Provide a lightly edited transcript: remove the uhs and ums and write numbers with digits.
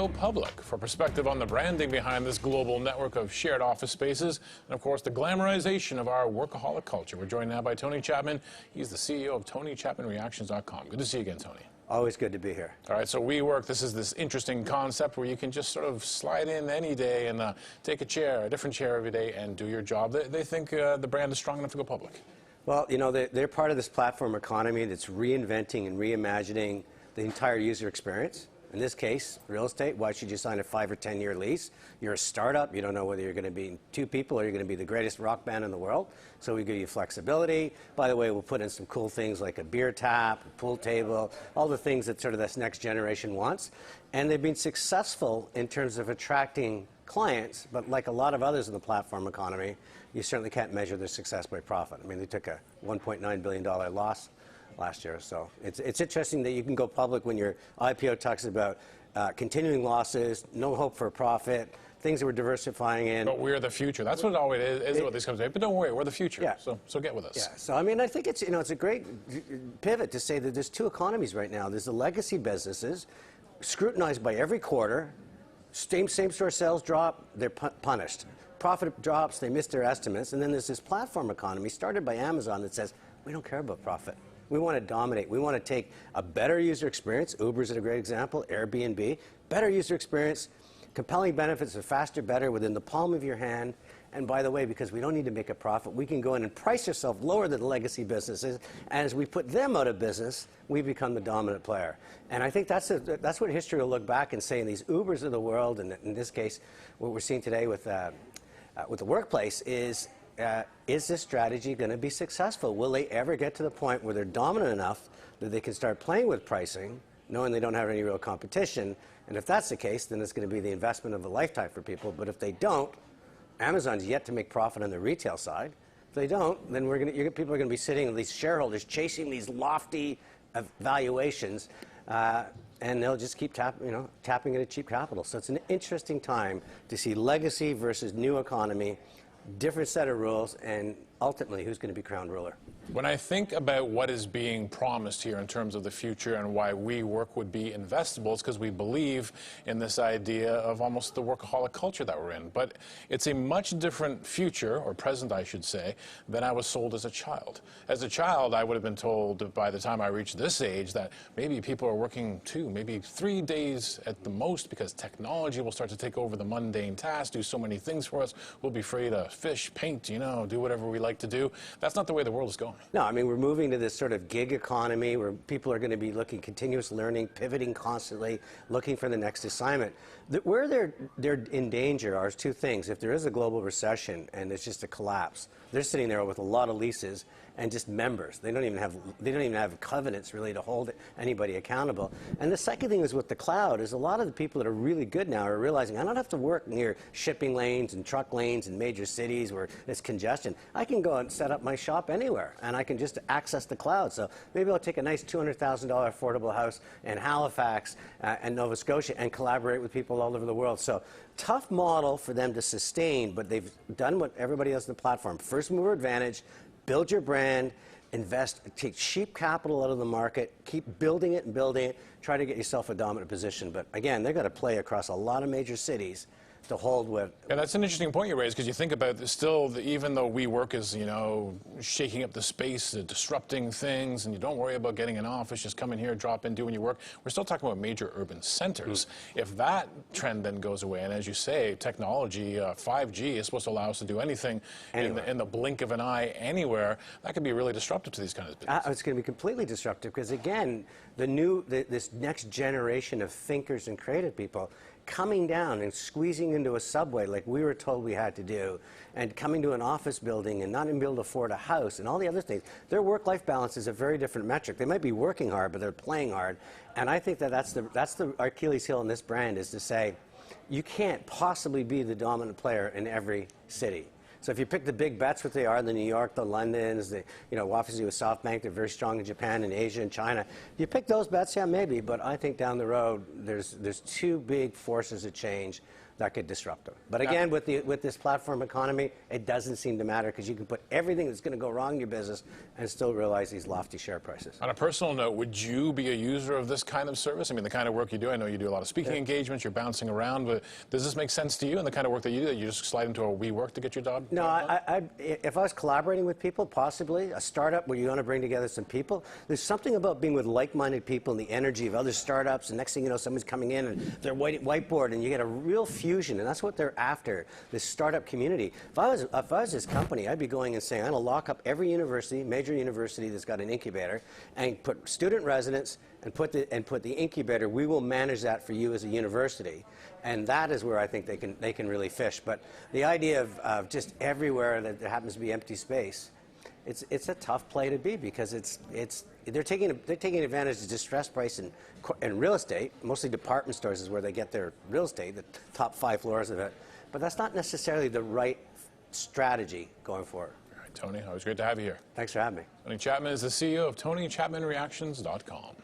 go public. For perspective on the branding behind this global network of shared office spaces, and of course the glamorization of our workaholic culture, we're joined now by Tony Chapman. He's the CEO of TonyChapmanReactions.com. Good to see you again, Tony. Always good to be here. All right, so WeWork, this is this interesting concept where you can just sort of slide in any day and take a chair, a different chair every day, and do your job. They think the brand is strong enough to go public. Well, you know, they're part of this platform economy that's reinventing and reimagining the entire user experience. In this case, real estate, why should you sign a 5 or 10-year lease? You're a startup. You don't know whether you're going to be 2 people or you're going to be the greatest rock band in the world. So we give you flexibility. By the way, we'll put in some cool things like a beer tap, a pool table, all the things that sort of this next generation wants. And they've been successful in terms of attracting clients, but like a lot of others in the platform economy, you certainly can't measure their success by profit. I mean, they took a $1.9 billion loss last year. So it's interesting that you can go public when your IPO talks about continuing losses, no hope for profit, things that we're diversifying in. But we're the future. That's what it always is what these companies say. But don't worry, we're the future. Yeah. So get with us. Yeah. So I mean, I think it's a great pivot to say that there's 2 economies right now. There's the legacy businesses, scrutinized by every quarter. Same-store sales drop, they're punished. Profit drops, they miss their estimates. And then there's this platform economy started by Amazon that says, we don't care about profit. We want to dominate. We want to take a better user experience. Uber's a great example, Airbnb. Better user experience, compelling benefits of faster, better within the palm of your hand. And by the way, because we don't need to make a profit, we can go in and price ourselves lower than the legacy businesses. And as we put them out of business, we become the dominant player. And I think that's what history will look back and say in these Ubers of the world, and in this case, what we're seeing today with the workplace is this strategy going to be successful? Will they ever get to the point where they're dominant enough that they can start playing with pricing, knowing they don't have any real competition? And if that's the case, then it's going to be the investment of a lifetime for people. But if they don't, Amazon's yet to make profit on the retail side. If they don't, then people are going to be sitting, these shareholders, chasing these lofty valuations, and they'll just keep tapping into cheap capital. So it's an interesting time to see legacy versus new economy, different set of rules, and ultimately who's going to be crowned ruler. When I think about what is being promised here in terms of the future and why WeWork would be investable, it's because we believe in this idea of almost the workaholic culture that we're in. But it's a much different future, or present I should say, than I was sold as a child. As a child, I would have been told by the time I reached this age that maybe people are working 2, maybe 3 days at the most because technology will start to take over the mundane tasks, do so many things for us. We'll be free to fish, paint, do whatever we like to do. That's not the way the world is going. No, I mean, we're moving to this sort of gig economy where people are going to be looking continuous learning, pivoting constantly, looking for the next assignment. Where they're in danger are 2 things. If there is a global recession and it's just a collapse, they're sitting there with a lot of leases and just members. They don't even have covenants really to hold anybody accountable. And the second thing is with the cloud is a lot of the people that are really good now are realizing I don't have to work near shipping lanes and truck lanes in major cities where there's congestion. I can go and set up my shop anywhere and I can just access the cloud. So maybe I'll take a nice $200,000 affordable house in Halifax and Nova Scotia and collaborate with people all over the world. So tough model for them to sustain, but they've done what everybody else in the platform. First mover advantage, build your brand, invest, take cheap capital out of the market, keep building it and building it, try to get yourself a dominant position. But again, they've got to play across a lot of major cities to hold with. Yeah, that's an interesting point you raised, because you think about even though WeWork is, shaking up the space, disrupting things, and you don't worry about getting an office, just come in here, drop in, do when you work, we're still talking about major urban centers. If that trend then goes away, and as you say, technology, 5G is supposed to allow us to do anything in the blink of an eye anywhere, that could be really disruptive to these kinds of businesses. It's going to be completely disruptive because, again, this next generation of thinkers and creative people coming down and squeezing into a subway like we were told we had to do, and coming to an office building and not even be able to afford a house and all the other things. Their work-life balance is a very different metric. They might be working hard, but they're playing hard. And I think that's the Achilles heel in this brand, is to say, you can't possibly be the dominant player in every city. So if you pick the big bets, what they are, the New York, the Londons, obviously with SoftBank, they're very strong in Japan and Asia and China. You pick those bets, yeah, maybe, but I think down the road there's 2 big forces of change that could disrupt them. But again, with this platform economy, it doesn't seem to matter because you can put everything that's going to go wrong in your business and still realize these lofty share prices. On a personal note, would you be a user of this kind of service? I mean, the kind of work you do, I know you do a lot of speaking engagements, you're bouncing around, but does this make sense to you and the kind of work that you do, that you just slide into a WeWork to get your job? No, if I was collaborating with people, possibly, a startup where you want to bring together some people, there's something about being with like-minded people and the energy of other startups, and next thing you know, someone's coming in and they're whiteboard, and you get a real fusion, and that's what they're after, this startup community. If I was this company, I'd be going and saying, I'm going to lock up every university, major university that's got an incubator, and put student residents and put the incubator. We will manage that for you as a university, and that is where I think they can really fish. But the idea of just everywhere that there happens to be empty space, it's a tough play to be, because they're taking advantage of distressed price in real estate. Mostly department stores is where they get their real estate, the top 5 floors of it. But that's not necessarily the right strategy going forward. All right, Tony, always great to have you here. Thanks for having me. Tony Chapman is the CEO of TonyChapmanReactions.com.